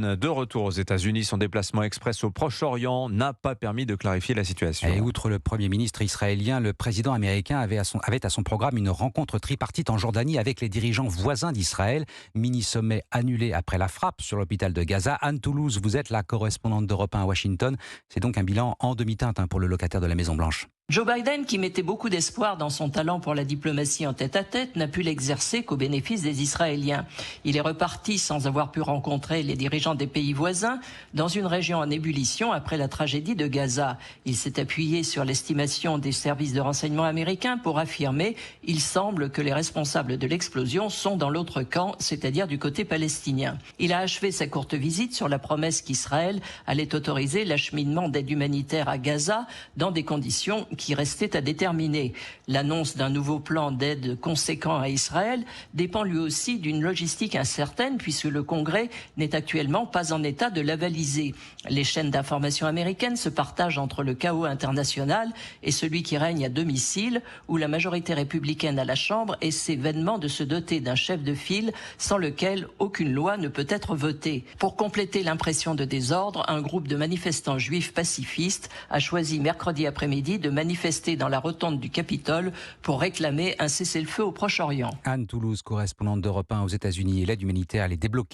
De retour aux États-Unis, son déplacement express au Proche-Orient n'a pas permis de clarifier la situation. Et outre le Premier ministre israélien, le président américain avait à son programme une rencontre tripartite en Jordanie avec les dirigeants voisins d'Israël. Mini-sommet annulé après la frappe sur l'hôpital de Gaza. Anne Toulouse, vous êtes la correspondante d'Europe 1 à Washington. C'est donc un bilan en demi-teinte pour le locataire de la Maison-Blanche. Joe Biden, qui mettait beaucoup d'espoir dans son talent pour la diplomatie en tête-à-tête, n'a pu l'exercer qu'au bénéfice des Israéliens. Il est reparti sans avoir pu rencontrer les dirigeants des pays voisins dans une région en ébullition après la tragédie de Gaza. Il s'est appuyé sur l'estimation des services de renseignement américains pour affirmer « Il semble que les responsables de l'explosion sont dans l'autre camp, c'est-à-dire du côté palestinien ». Il a achevé sa courte visite sur la promesse qu'Israël allait autoriser l'acheminement d'aide humanitaire à Gaza dans des conditions qui restait à déterminer. L'annonce d'un nouveau plan d'aide conséquent à Israël dépend lui aussi d'une logistique incertaine puisque le Congrès n'est actuellement pas en état de l'avaliser. Les chaînes d'information américaines se partagent entre le chaos international et celui qui règne à domicile où la majorité républicaine à la Chambre essaie vainement de se doter d'un chef de file sans lequel aucune loi ne peut être votée. Pour compléter l'impression de désordre, un groupe de manifestants juifs pacifistes a choisi mercredi après-midi de manifester dans la rotonde du Capitole pour réclamer un cessez-le-feu au Proche-Orient. Anne Toulouse, correspondante d'Europe 1 aux États-Unis, et l'aide humanitaire, elle est débloquée.